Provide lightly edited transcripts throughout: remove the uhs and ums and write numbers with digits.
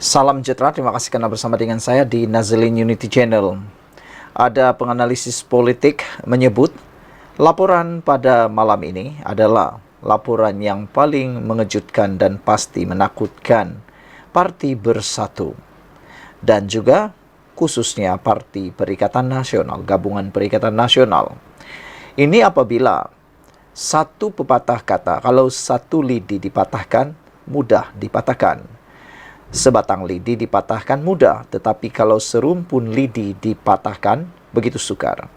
Salam sejahtera, terima kasih karena bersama dengan saya di Nazlin Unity Channel. Ada penganalisis politik menyebut laporan pada malam ini adalah laporan yang paling mengejutkan dan pasti menakutkan Parti Bersatu dan juga khususnya Parti Perikatan Nasional, Gabungan Perikatan Nasional. Ini apabila satu pepatah kata, kalau satu lidi dipatahkan, mudah dipatahkan. Sebatang lidi dipatahkan mudah, tetapi kalau serumpun lidi dipatahkan, begitu sukar.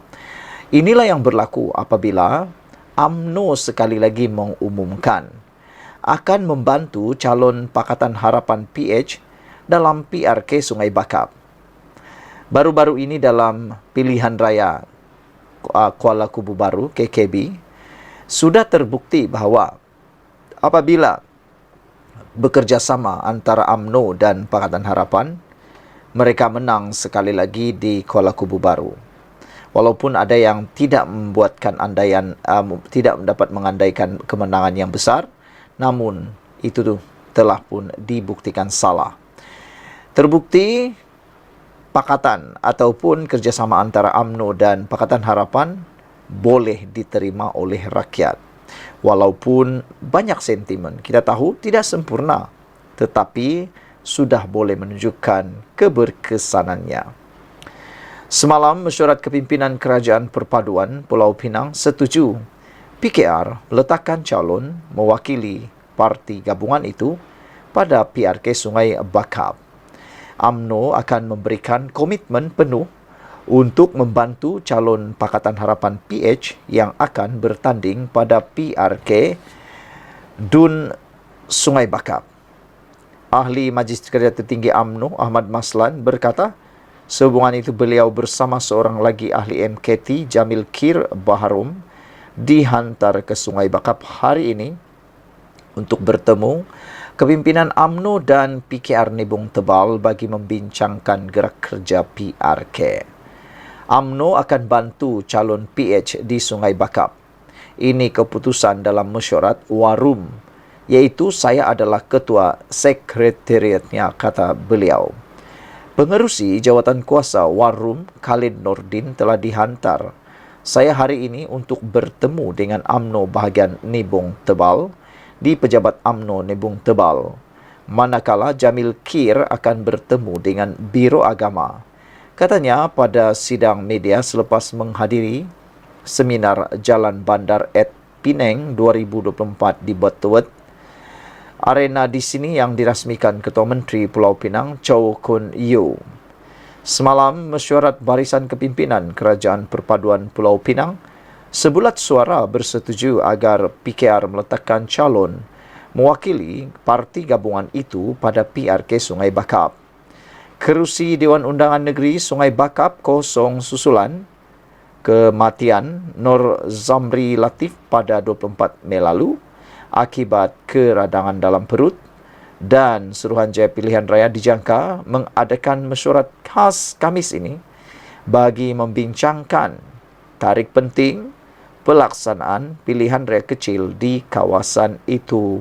Inilah yang berlaku apabila UMNO sekali lagi mengumumkan akan membantu calon Pakatan Harapan PH dalam PRK Sungai Bakap. Baru-baru ini dalam pilihan raya Kuala Kubu Baru, KKB, sudah terbukti bahawa apabila bekerjasama antara UMNO dan Pakatan Harapan, mereka menang sekali lagi di Kuala Kubu Baru. Walaupun ada yang tidak membuatkan andaian, tidak dapat mengandaikan kemenangan yang besar, namun itu telah pun dibuktikan salah. Terbukti pakatan ataupun kerjasama antara UMNO dan Pakatan Harapan boleh diterima oleh rakyat. Walaupun banyak sentimen, kita tahu tidak sempurna, tetapi sudah boleh menunjukkan keberkesanannya. Semalam, Mesyuarat Kepimpinan Kerajaan Perpaduan Pulau Pinang setuju PKR meletakkan calon mewakili parti gabungan itu pada PRK Sungai Bakap. UMNO akan memberikan komitmen penuh untuk membantu calon Pakatan Harapan PH yang akan bertanding pada PRK Dun Sungai Bakap. Ahli Majlis Kerja Tertinggi UMNO Ahmad Maslan berkata, sehubungan itu beliau bersama seorang lagi ahli MKT Jamil Kir Baharum dihantar ke Sungai Bakap hari ini untuk bertemu kepimpinan UMNO dan PKR Nibung Tebal bagi membincangkan gerak kerja PRK. UMNO akan bantu calon PH di Sungai Bakap. Ini keputusan dalam mesyuarat Warum, iaitu saya adalah ketua sekretariatnya, kata beliau. Pengerusi jawatan kuasa Warum, Khalid Nordin, telah dihantar saya hari ini untuk bertemu dengan UMNO bahagian Nibung Tebal di Pejabat UMNO Nibung Tebal. Manakala Jamil Kir akan bertemu dengan Biro Agama. Katanya pada sidang media selepas menghadiri seminar Jalan Bandar at Penang 2024 di Batuet. Arena di sini yang dirasmikan Ketua Menteri Pulau Pinang, Chow Kun Yew. Semalam, Mesyuarat Barisan Kepimpinan Kerajaan Perpaduan Pulau Pinang sebulat suara bersetuju agar PKR meletakkan calon mewakili parti gabungan itu pada PRK Sungai Bakap. Kerusi Dewan Undangan Negeri Sungai Bakap kosong susulan kematian Nur Zamri Latif pada 24 Mei lalu akibat keradangan dalam perut, dan Suruhanjaya Pilihan Raya dijangka mengadakan mesyuarat khas Khamis ini bagi membincangkan tarik penting pelaksanaan pilihan raya kecil di kawasan itu.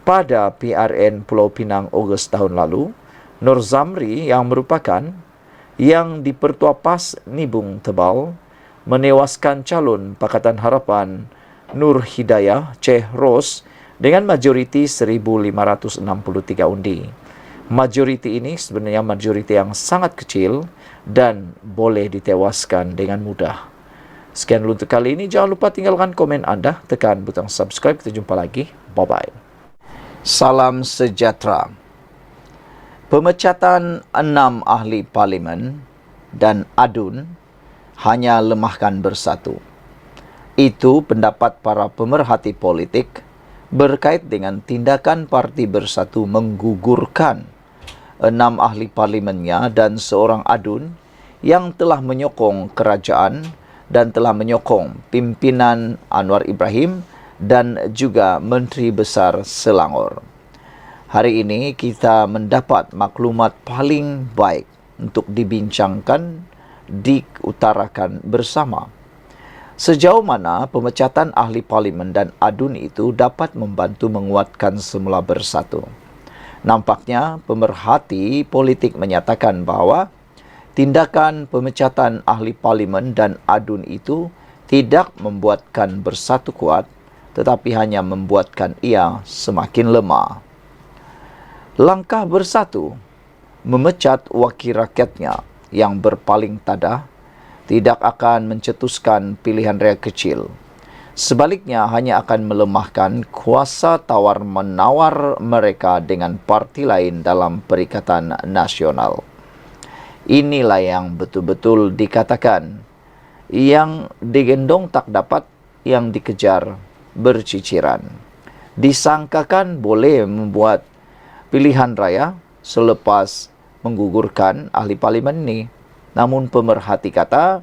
Pada PRN Pulau Pinang Ogos tahun lalu, Nur Zamri yang merupakan yang dipertua PAS Nibung Tebal menewaskan calon Pakatan Harapan Nur Hidayah Ceh Ros dengan majoriti 1,563 undi. Majoriti ini sebenarnya majoriti yang sangat kecil dan boleh ditewaskan dengan mudah. Sekian dulu untuk kali ini. Jangan lupa tinggalkan komen anda, tekan butang subscribe. Kita jumpa lagi. Bye-bye. Salam sejahtera. Pemecatan 6 ahli parlimen dan ADUN hanya lemahkan Bersatu. Itu pendapat para pemerhati politik berkait dengan tindakan Parti Bersatu menggugurkan 6 ahli parlimennya dan seorang ADUN yang telah menyokong kerajaan dan telah menyokong pimpinan Anwar Ibrahim dan juga Menteri Besar Selangor. Hari ini kita mendapat maklumat paling baik untuk dibincangkan, diutarakan bersama. Sejauh mana pemecatan ahli parlimen dan ADUN itu dapat membantu menguatkan semula Bersatu. Nampaknya pemerhati politik menyatakan bahwa tindakan pemecatan ahli parlimen dan adun itu tidak membuatkan Bersatu kuat, tetapi hanya membuatkan ia semakin lemah. Langkah Bersatu memecat wakil rakyatnya yang berpaling tadah tidak akan mencetuskan pilihan raya kecil. Sebaliknya hanya akan melemahkan kuasa tawar-menawar mereka dengan parti lain dalam Perikatan Nasional. Inilah yang betul-betul dikatakan, yang digendong tak dapat, yang dikejar berciciran. Disangkakan boleh membuat pilihan raya selepas menggugurkan ahli parlimen ini. Namun pemerhati kata,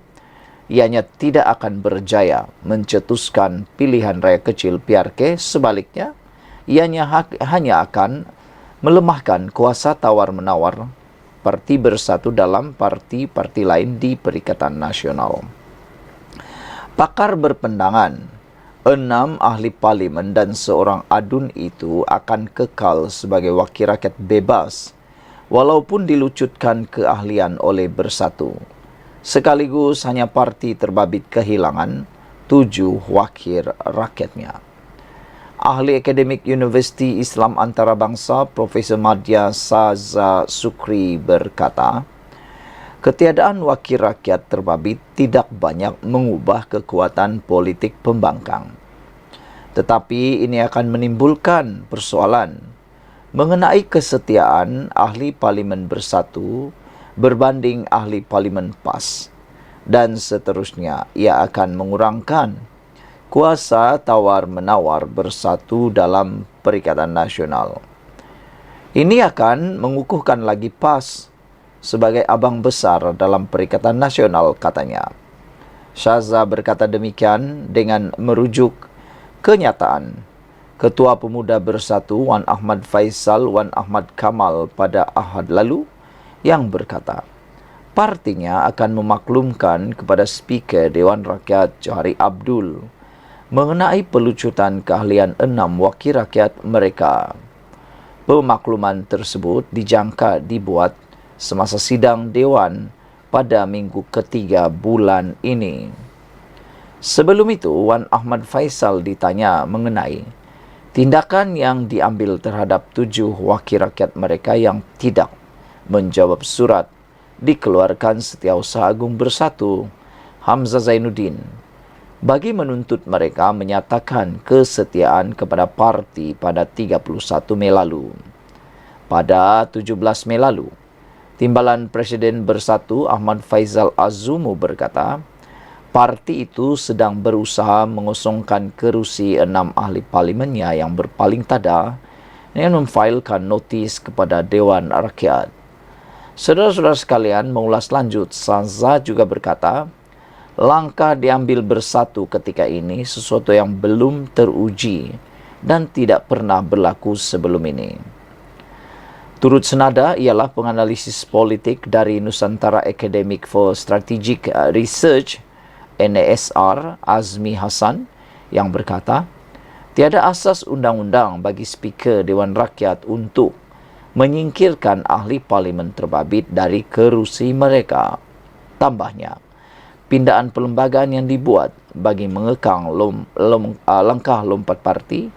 ianya tidak akan berjaya mencetuskan pilihan raya kecil PRK. Sebaliknya, ianya hanya akan melemahkan kuasa tawar-menawar parti Bersatu dalam parti-parti lain di Perikatan Nasional. Pakar berpendangan, 6 ahli parlimen dan seorang adun itu akan kekal sebagai wakil rakyat bebas, walaupun dilucutkan keahlian oleh Bersatu. Sekaligus hanya parti terbabit kehilangan 7 wakil rakyatnya. Ahli akademik Universiti Islam Antarabangsa Profesor Madya Saza Sukri berkata, ketiadaan wakil rakyat terbabit tidak banyak mengubah kekuatan politik pembangkang. Tetapi ini akan menimbulkan persoalan mengenai kesetiaan ahli parlimen Bersatu berbanding ahli parlimen PAS, dan seterusnya ia akan mengurangkan kuasa tawar-menawar Bersatu dalam Perikatan Nasional. Ini akan mengukuhkan lagi PAS sebagai abang besar dalam Perikatan Nasional, katanya. Syaza berkata demikian dengan merujuk kenyataan Ketua Pemuda Bersatu Wan Ahmad Faisal Wan Ahmad Kamal pada Ahad lalu yang berkata, partinya akan memaklumkan kepada Speaker Dewan Rakyat Johari Abdul mengenai pelucutan keahlian 6 wakil rakyat mereka. Pemakluman tersebut dijangka dibuat semasa sidang Dewan pada minggu ketiga bulan ini. Sebelum itu, Wan Ahmad Faisal ditanya mengenai tindakan yang diambil terhadap 7 wakil rakyat mereka yang tidak menjawab surat dikeluarkan Setiausaha Agung Bersatu, Hamzah Zainuddin, bagi menuntut mereka menyatakan kesetiaan kepada parti pada 31 Mei lalu. Pada 17 Mei lalu, Timbalan Presiden Bersatu Ahmad Faizal Azumu berkata, parti itu sedang berusaha mengosongkan kerusi 6 ahli parlimennya yang berpaling tadah dengan memfailkan notis kepada Dewan Rakyat. Saudara-saudara sekalian, mengulas lanjut, Saza juga berkata, langkah diambil Bersatu ketika ini sesuatu yang belum teruji dan tidak pernah berlaku sebelum ini. Turut senada ialah penganalisis politik dari Nusantara Academic for Strategic Research NASR Azmi Hasan yang berkata, tiada asas undang-undang bagi Speaker Dewan Rakyat untuk menyingkirkan ahli parlimen terbabit dari kerusi mereka. Tambahnya, pindaan perlembagaan yang dibuat bagi mengekang langkah lompat parti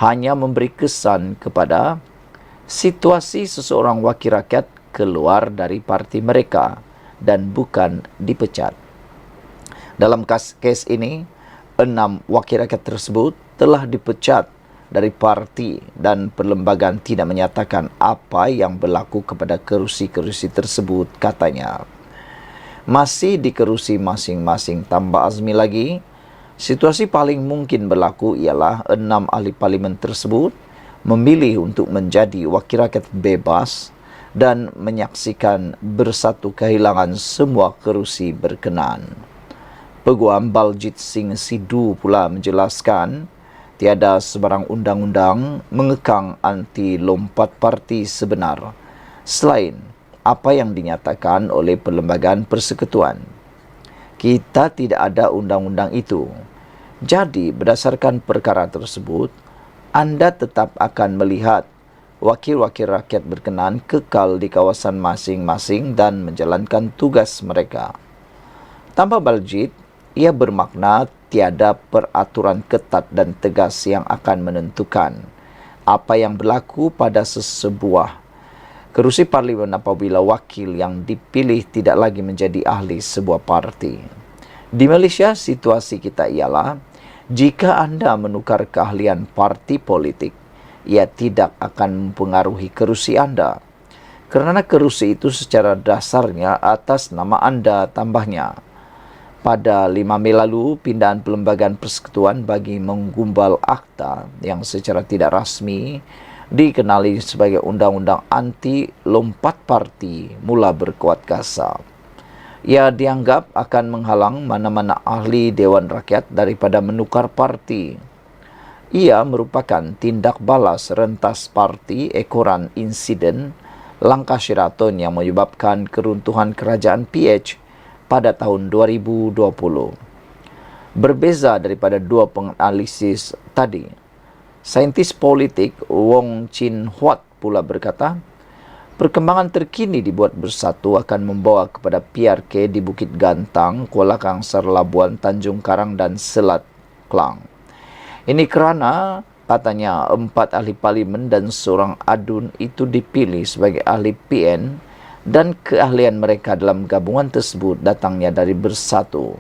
hanya memberi kesan kepada situasi seseorang wakil rakyat keluar dari parti mereka dan bukan dipecat. Dalam kes ini, 6 wakil rakyat tersebut telah dipecat dari parti dan perlembagaan tidak menyatakan apa yang berlaku kepada kerusi-kerusi tersebut, katanya. Masih di kerusi masing-masing, tambah Azmi lagi, situasi paling mungkin berlaku ialah 6 ahli parlimen tersebut memilih untuk menjadi wakil rakyat bebas dan menyaksikan Bersatu kehilangan semua kerusi berkenaan. Peguam Baljit Singh Sidhu pula menjelaskan, tiada sebarang undang-undang mengekang anti lompat parti sebenar selain apa yang dinyatakan oleh Perlembagaan Persekutuan. Kita tidak ada undang-undang itu. Jadi berdasarkan perkara tersebut, anda tetap akan melihat wakil-wakil rakyat berkenan kekal di kawasan masing-masing dan menjalankan tugas mereka. Tanpa Baljit, ia bermakna tiada peraturan ketat dan tegas yang akan menentukan apa yang berlaku pada sesebuah kerusi parlimen apabila wakil yang dipilih tidak lagi menjadi ahli sebuah parti. Di Malaysia, situasi kita ialah jika anda menukar keahlian parti politik, ia tidak akan mempengaruhi kerusi anda. Kerana kerusi itu secara dasarnya atas nama anda tambahnya. Pada 5 Mei lalu, pindahan Perlembagaan Persekutuan bagi menggumbal akta yang secara tidak rasmi dikenali sebagai Undang-Undang Anti Lompat Parti mula berkuat kasa. Ia dianggap akan menghalang mana-mana ahli Dewan Rakyat daripada menukar parti. Ia merupakan tindak balas rentas parti ekoran insiden Langkah Sheraton yang menyebabkan keruntuhan kerajaan PH pada tahun 2020. Berbeza daripada dua penganalisis tadi, saintis politik Wong Chin Huat pula berkata, perkembangan terkini dibuat bersatu akan membawa kepada PRK di Bukit Gantang, Kuala Kangsar, Labuan, Tanjung Karang dan Selat Klang. Ini kerana katanya 4 ahli parlimen dan seorang adun itu dipilih sebagai ahli PN dan keahlian mereka dalam gabungan tersebut datangnya dari Bersatu.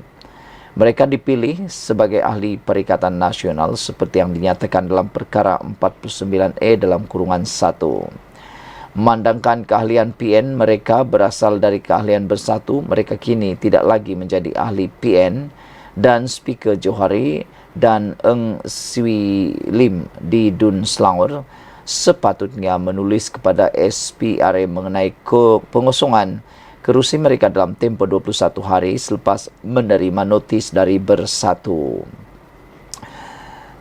Mereka dipilih sebagai ahli Perikatan Nasional seperti yang dinyatakan dalam perkara 49E dalam kurungan 1. Memandangkan keahlian PN mereka berasal dari keahlian Bersatu, mereka kini tidak lagi menjadi ahli PN dan Speaker Johari dan Eng Swee Lim di Dun Selangor sepatutnya menulis kepada SPRA mengenai pengosongan kerusi mereka dalam tempoh 21 hari selepas menerima notis dari Bersatu.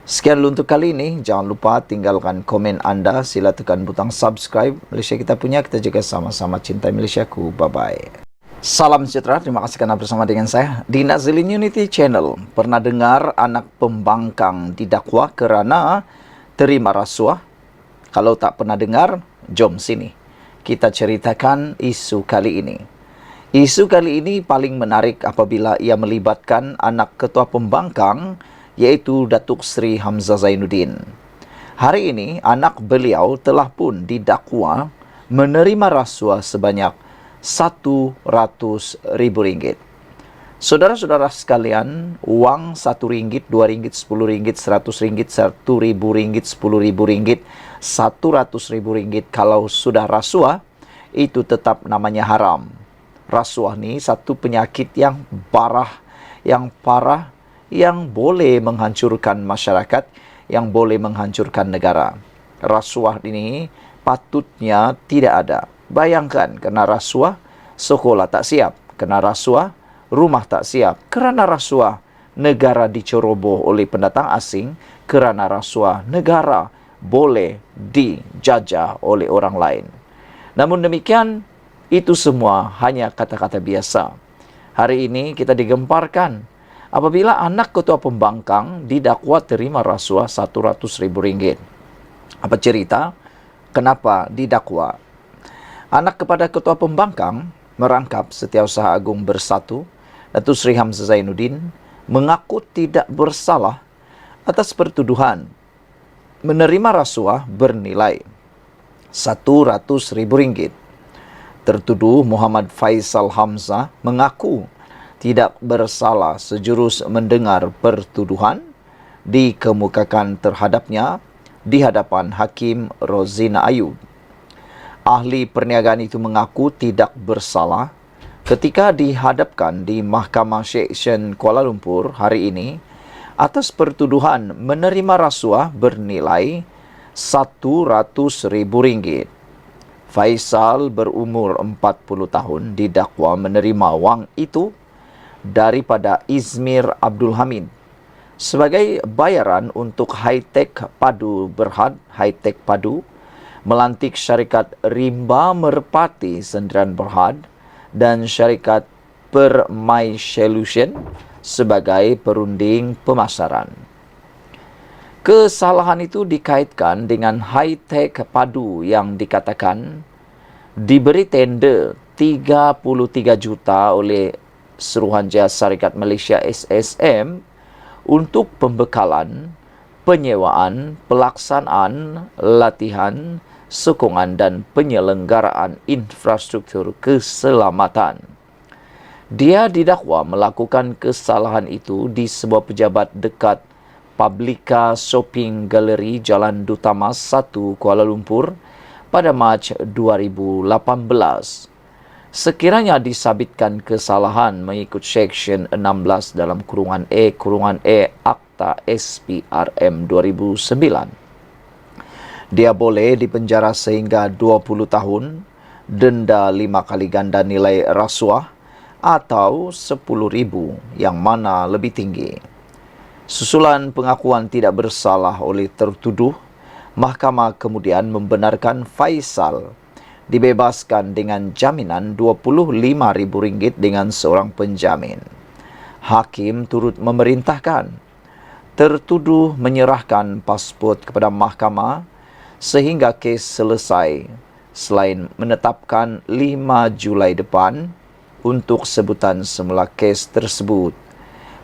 Sekian dulu untuk kali ini. Jangan lupa tinggalkan komen anda. Sila tekan butang subscribe. Malaysia kita punya, kita jaga sama-sama. Cintai Malaysiaku. Bye-bye. Salam sejahtera. Terima kasih kerana bersama dengan saya di Nazilin Unity Channel. Pernah dengar anak pembangkang didakwa kerana terima rasuah? Kalau tak pernah dengar, jom sini. Kita ceritakan isu kali ini. Isu kali ini paling menarik apabila ia melibatkan anak ketua pembangkang, iaitu Datuk Seri Hamzah Zainuddin. Hari ini, anak beliau telah pun didakwa menerima rasuah sebanyak RM100,000. Saudara-saudara sekalian, wang RM1, RM2, RM10, RM100, RM1,000, RM10,000, RM100,000 kalau sudah rasuah, itu tetap namanya haram. Rasuah ni satu penyakit yang parah, yang boleh menghancurkan masyarakat, yang boleh menghancurkan negara. Rasuah ini patutnya tidak ada. Bayangkan, kena rasuah, sekolah tak siap. Kena rasuah, rumah tak siap. Kerana rasuah, negara diceroboh oleh pendatang asing. Kerana rasuah, negara boleh dijajah oleh orang lain. Namun demikian, itu semua hanya kata-kata biasa. Hari ini kita digemparkan apabila anak ketua pembangkang didakwa terima rasuah RM100,000. Apa cerita? Kenapa didakwa? Anak kepada ketua pembangkang merangkap Setiausaha Agung Bersatu, Datuk Seri Hamzah Zainuddin, mengaku tidak bersalah atas pertuduhan menerima rasuah bernilai RM100,000. Tertuduh Muhammad Faisal Hamzah mengaku tidak bersalah sejurus mendengar pertuduhan dikemukakan terhadapnya di hadapan Hakim Rozina Ayub. Ahli perniagaan itu mengaku tidak bersalah ketika dihadapkan di Mahkamah Seksyen Kuala Lumpur hari ini atas pertuduhan menerima rasuah bernilai RM100,000. Faisal berumur 40 tahun didakwa menerima wang itu daripada Izmir Abdul Hamid sebagai bayaran untuk Hi-Tech Padu Berhad, Hi-Tech Padu, melantik syarikat Rimba Merpati Sendirian Berhad dan syarikat Permai Solution sebagai perunding pemasaran. Kesalahan itu dikaitkan dengan high-tech padu yang dikatakan diberi tender 33 juta oleh Suruhanjaya Syarikat Malaysia SSM untuk pembekalan, penyewaan, pelaksanaan, latihan, sokongan dan penyelenggaraan infrastruktur keselamatan. Dia didakwa melakukan kesalahan itu di sebuah pejabat dekat Publica Shopping Gallery Jalan Duta Mas 1 Kuala Lumpur pada Mac 2018. Sekiranya disabitkan kesalahan mengikut Seksyen 16 dalam kurungan E Akta SPRM 2009. Dia boleh dipenjara sehingga 20 tahun, denda 5 kali ganda nilai rasuah atau 10,000 yang mana lebih tinggi. Susulan pengakuan tidak bersalah oleh tertuduh, mahkamah kemudian membenarkan Faisal dibebaskan dengan jaminan RM25,000 dengan seorang penjamin. Hakim turut memerintahkan tertuduh menyerahkan pasport kepada mahkamah sehingga kes selesai, selain menetapkan 5 Julai depan untuk sebutan semula kes tersebut.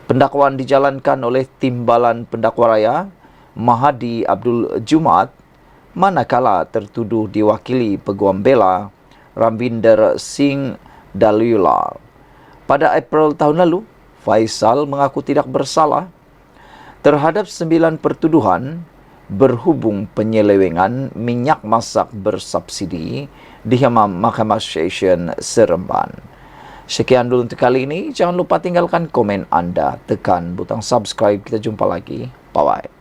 Pendakwaan dijalankan oleh Timbalan Pendakwa Raya Mahadi Abdul Jumaat, manakala tertuduh diwakili Peguam Bela Rambinder Singh Dalula. Pada April tahun lalu, Faisal mengaku tidak bersalah terhadap 9 pertuduhan berhubung penyelewengan minyak masak bersubsidi di Mahkamah Session Seremban. Sekian dulu untuk kali ini. Jangan lupa tinggalkan komen anda, tekan butang subscribe. Kita jumpa lagi. Bye-bye.